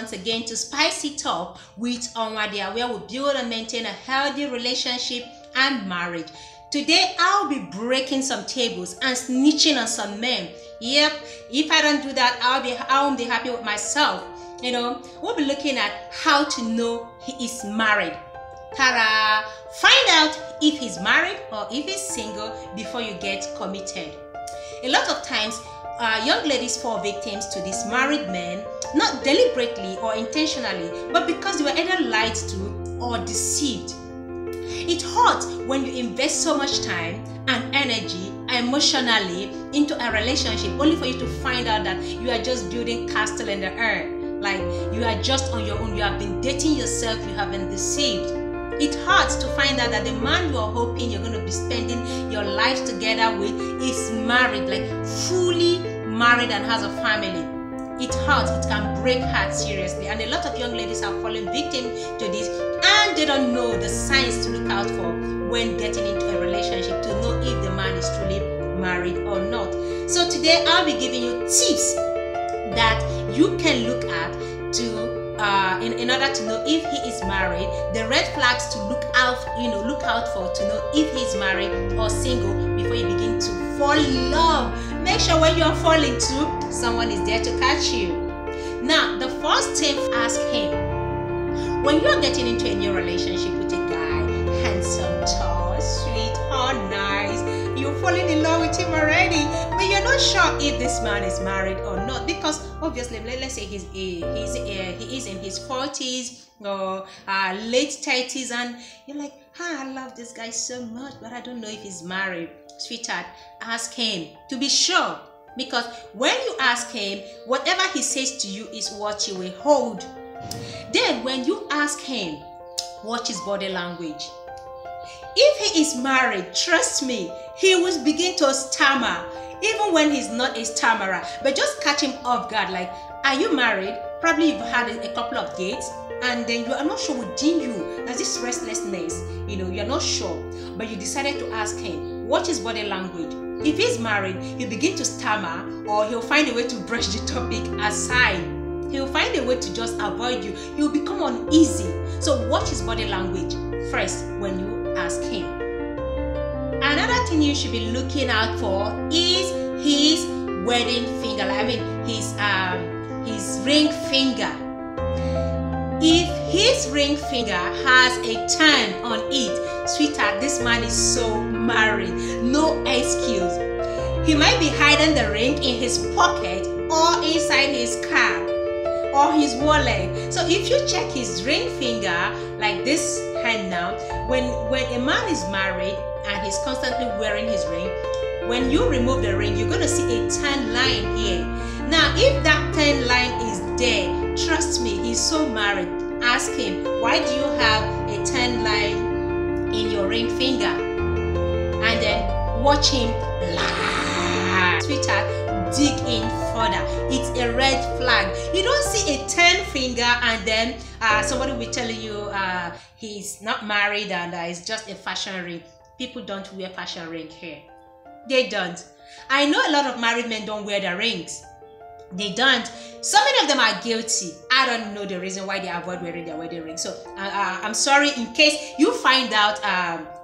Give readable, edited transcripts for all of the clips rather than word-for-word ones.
once again to spice it up with Onwadia, where we build and maintain a healthy relationship and marriage. Today, I'll be breaking some tables and snitching on some men. Yep, if I don't do that, I won't be happy with myself. We'll be looking at how to know he is married. Ta-da! Find out if he's married or if he's single before you get committed. A lot of times, young ladies fall victims to these married men, not deliberately or intentionally, but because they were either lied to or deceived. It hurts when you invest so much time and energy emotionally into a relationship only for you to find out that you are just building castle in the air. Like you are just on your own, you have been dating yourself, you have been deceived. It hurts to find out that the man you are hoping you're going to be spending your life together with is married, like fully married and has a family. It hurts, it can break hearts seriously, and a lot of young ladies are falling victim to this, and they don't know the signs to look out for when getting into a relationship to know if the man is truly married or not. So today I'll be giving you tips that you can look at to in order to know if he is married, the red flags to look out for to know if he's married or single before you begin to fall in love. Make sure when you are falling to, someone is there to catch you. Now, the first tip, ask him. When you are getting into a new relationship with a guy, handsome, tall, sweet, or nice, you're falling in love with him already, but you're not sure if this man is married or not, because obviously, let's say he is in his 40s or late 30s, and you're like, I love this guy so much, but I don't know if he's married. Sweetheart, ask him to be sure, because when you ask him, whatever he says to you is what you will hold. Then when you ask him, watch his body language. If he is married, trust me, he will begin to stammer, even when he's not a stammerer. But just catch him off guard, like, are you married? Probably you've had a couple of dates, and then you are not sure within you, there's this restlessness, you're not sure, but you decided to ask him, watch his body language. If he's married, he'll begin to stammer, or he'll find a way to brush the topic aside. He'll find a way to just avoid you. He'll become uneasy. So watch his body language first when you ask him. Another thing you should be looking out for is his wedding finger. His ring finger. If his ring finger has a turn on it, sweetheart, this man is so married. No excuse. He might be hiding the ring in his pocket or inside his car or his wallet. So if you check his ring finger, like this hand now, when a man is married and he's constantly wearing his ring, when you remove the ring, you're going to see a tan line here. Now, if that tan line is there, trust me, he's so married. Ask him, why do you have a tan line in your ring finger? And then watch him laugh. Sweetheart, dig in further. It's a red flag. You don't see a tan finger and then somebody will tell you he's not married and it's just a fashion ring. People don't wear fashion ring here. They don't. I know a lot of married men don't wear their rings. They don't. So many of them are guilty. I don't know the reason why they avoid wearing their wedding ring. So I'm sorry in case you find out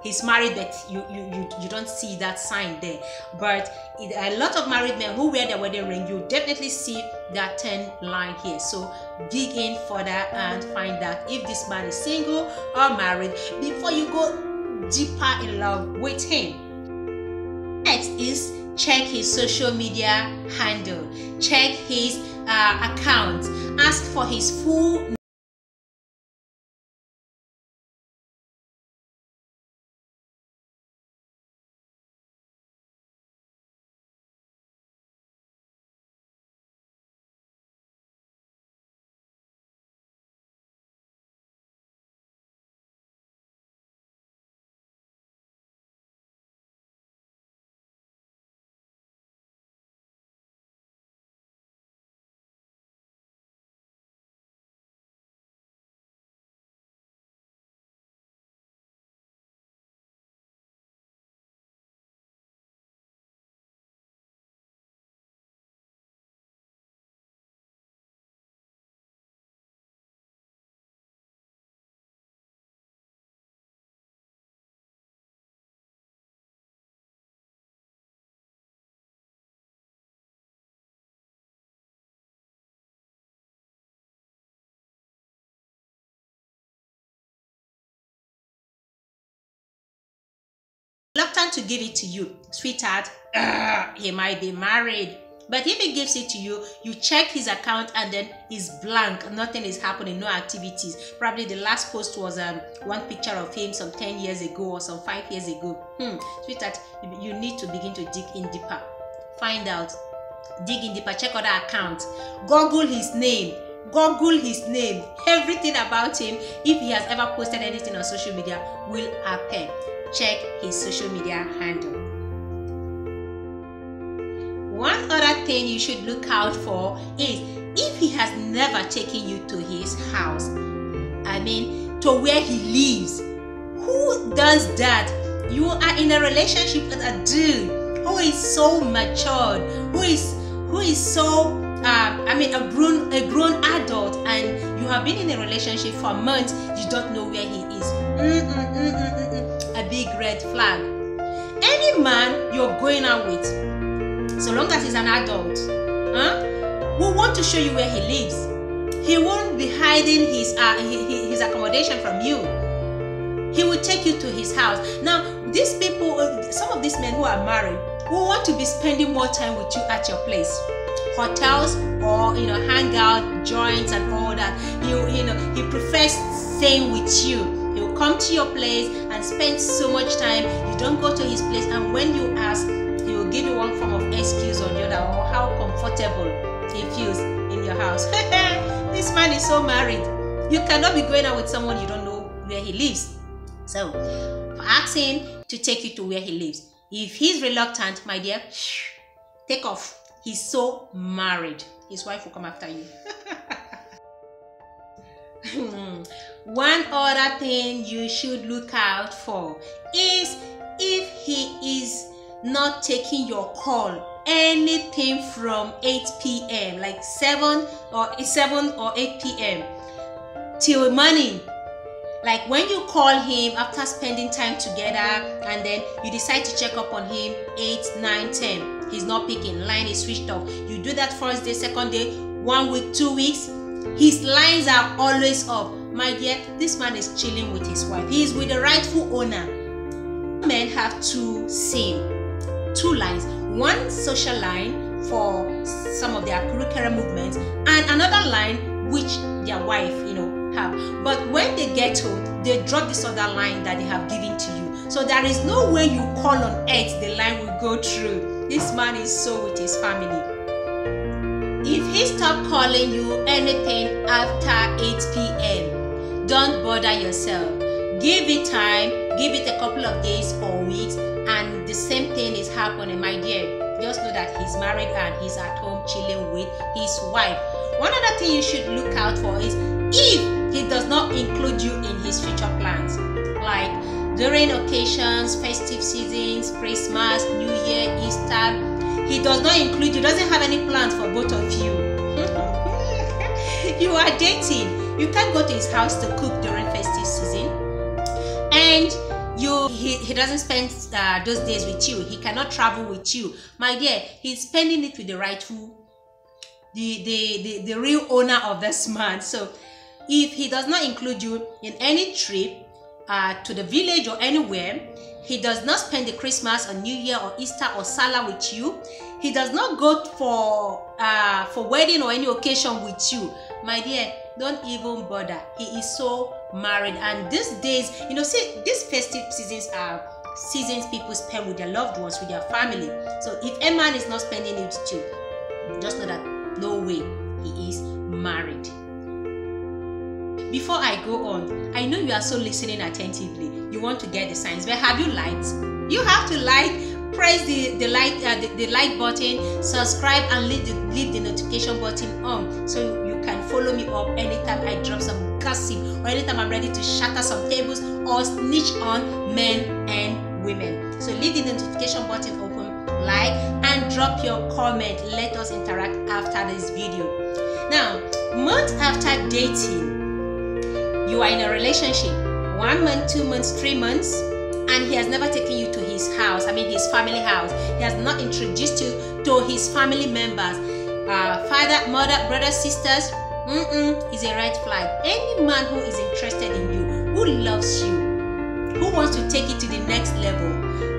he's married, but you don't see that sign there. But a lot of married men who wear their wedding ring, you definitely see that tan line here. So dig in further and find out if this man is single or married before you go deeper in love with him. Next is check his social media handle. Check his account. Ask for his full reluctant to give it to you, sweetheart, he might be married. But if he gives it to you, you check his account and then he's blank. Nothing is happening, no activities. Probably the last post was one picture of him some 10 years ago or some 5 years ago. Sweetheart, you need to begin to dig in deeper. Find out. Dig in deeper. Check other accounts. Google his name. Google his name. Everything about him. If he has ever posted anything on social media will appear. Check his social media handle. One other thing you should look out for is if he has never taken you to his house, I mean to where he lives. Who does that? You are in a relationship with a dude who is so matured, who is so a grown adult, and you have been in a relationship for months, you don't know where he is. A big red flag. Any man you're going out with, so long as he's an adult, will want to show you where he lives. He won't be hiding his accommodation from you. He will take you to his house. Now, these people, some of these men who are married, will want to be spending more time with you at your place, hotels or hangout joints and all that. He prefers staying with you. He will come to your place and spend so much time. You don't go to his place, and when you ask, he will give you one form of excuse or the other, or how comfortable he feels in your house. This man is so married. You cannot be going out with someone you don't know where he lives. So ask him to take you to where he lives. If he's reluctant, my dear, take off. He's so married. His wife will come after you. One other thing you should look out for is if he is not taking your call anything from 8 p.m. like 7 or 8 p.m. till morning. Like when you call him after spending time together and then you decide to check up on him 8, 9, 10. He's not picking, line is switched off. You do that first day, second day, 1 week, 2 weeks. His lines are always off. My dear, this man is chilling with his wife. He is with the rightful owner. Men have two lines. One social line for some of their curricular movements and another line which their wife, have. But when they get home, they drop this other line that they have given to you. So there is no way you call on earth the line will go through. This man is so with his family. If he stops calling you anything after 8 p.m., don't bother yourself. Give it time, give it a couple of days or weeks, and the same thing is happening, my dear. Just know that he's married and he's at home chilling with his wife. One other thing you should look out for is if he does not include you in his future plans, like during occasions, festive seasons, Christmas, New Year, Easter, he does not include you, doesn't have any plans for both of you. You are dating. You can't go to his house to cook during festive season, and he doesn't spend those days with you. He cannot travel with you, my dear. He's spending it with the rightful, the real owner of this man. So if he does not include you in any trip to the village or anywhere, he does not spend the Christmas or New Year or Easter or Salah with you, he does not go for wedding or any occasion with you, my dear, don't even bother. He is so married. And these days, see, these festive seasons are seasons people spend with their loved ones, with their family. So if a man is not spending it with you, just know that no way he is married. Before I go on, I know you are so listening attentively. You want to get the signs, but have you liked? You have to like, press the like button, subscribe, and leave the notification button on so you can follow me up anytime I drop some gossip or anytime I'm ready to shatter some tables or snitch on men and women. So leave the notification button open, like, and drop your comment. Let us interact after this video. Now, months after dating, you are in a relationship, 1 month, 2 months, 3 months, and he has never taken you to his house, his family house. He has not introduced you to his family members, father, mother, brothers, sisters. Is a red flag. Any man who is interested in you, who loves you, who wants to take it to the next level,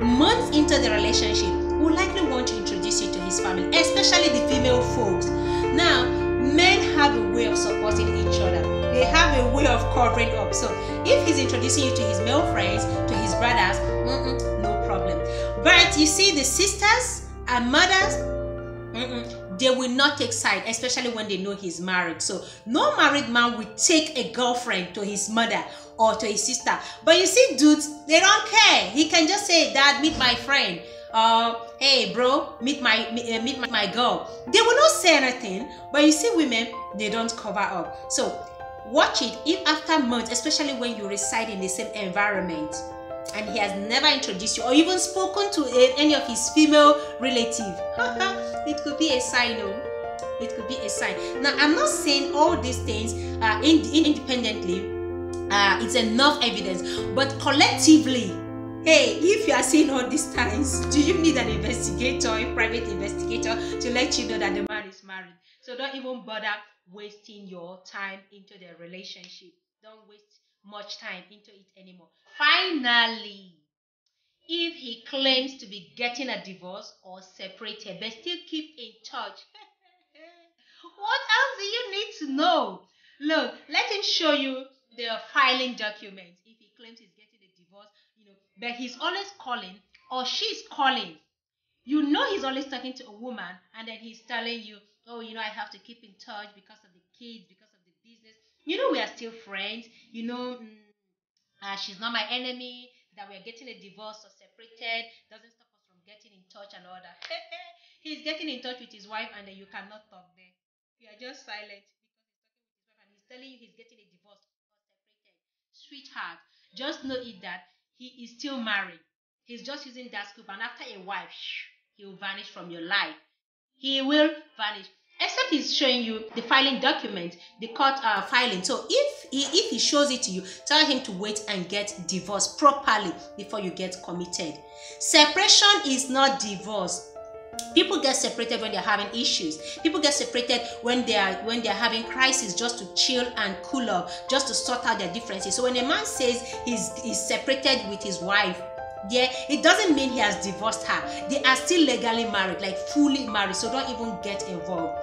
months into the relationship, will likely want to introduce you to his family, especially the female folks. Now, men have a way of supporting each other. They have a way of covering up. So if he's introducing you to his male friends, to his brothers, no problem. But you see, the sisters and mothers, they will not take side, especially when they know he's married. So no married man will take a girlfriend to his mother or to his sister. But you see, dudes, they don't care. He can just say, Dad, meet my friend. Hey bro, meet my girl. They will not say anything. But you see, women, they don't cover up. So watch it. If after months, especially when you reside in the same environment, and he has never introduced you or even spoken to any of his female relatives, it could be a sign. It could be a sign. Now, I'm not saying all these things independently it's enough evidence, but collectively, hey, if you are seeing all these signs, do you need an investigator, a private investigator, to let you know that the man is married? So don't even bother wasting your time into the relationship. Don't waste much time into it anymore. Finally, if he claims to be getting a divorce or separated but still keep in touch, what else do you need to know? Look, let him show you the filing documents. If he claims he's getting a divorce, but he's always calling or she's calling, he's always talking to a woman, and then he's telling you, oh, I have to keep in touch because of the kids, because of the business. We are still friends. She's not my enemy. That we are getting a divorce or separated doesn't stop us from getting in touch and all that. He's getting in touch with his wife, and then you cannot talk there. You are just silent because he's talking with his wife and he's telling you he's getting a divorce or separated. Sweetheart, just know it that he is still married. He's just using that scoop, and after a while, he will vanish from your life. He will vanish. Except he's showing you the filing document, the court filing. So if he shows it to you, tell him to wait and get divorced properly before you get committed. Separation is not divorce. People get separated when they're having issues. People get separated when they're having crisis, just to chill and cool off, just to sort out their differences. So when a man says he's separated with his wife, it doesn't mean he has divorced her. They are still legally married, like fully married. So don't even get involved.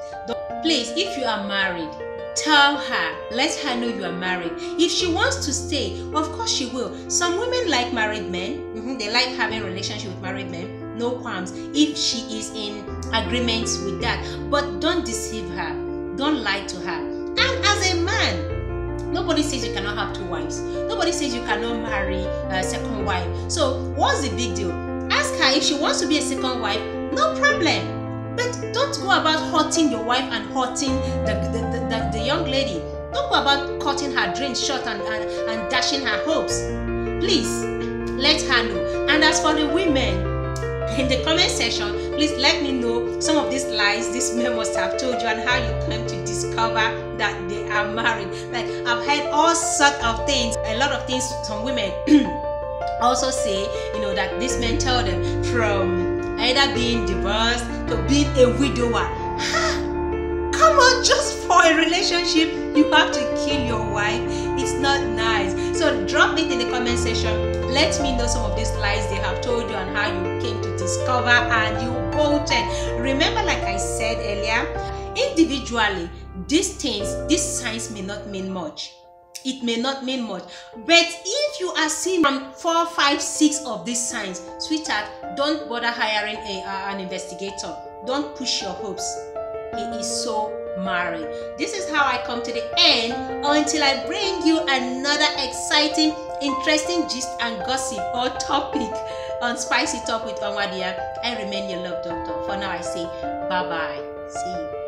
Please, if you are married, tell her, let her know you are married. If she wants to stay, of course she will. Some women like married men. They like having a relationship with married men. No qualms if she is in agreement with that. But don't deceive her. Don't lie to her. And as a man, nobody says you cannot have two wives. Nobody says you cannot marry a second wife. So what's the big deal? Ask her if she wants to be a second wife. No problem. But don't go about hurting your wife and hurting the young lady. Don't go about cutting her dreams short and dashing her hopes. Please, let her know. And as for the women, in the comment section, please let me know some of these lies these men must have told you and how you came to discover that they are married. Like, I've heard all sorts of things, a lot of things some women also say, that these men tell them, from either being divorced to being a widower. Come on, just for a relationship, you have to kill your wife. It's not nice. So drop it in the comment section. Let me know some of these lies they have told you and how you came to discover and you voted. Remember, like I said earlier, individually, these signs may not mean much. It may not mean much. But if you are seeing 4, 5, 6 of these signs, sweetheart, don't bother hiring an investigator. Don't push your hopes. He is so married. This is how I come to the end until I bring you another exciting, interesting gist and gossip or topic on Spice It Up with Onwadia. I remain your love doctor. For now, I say bye-bye. See you.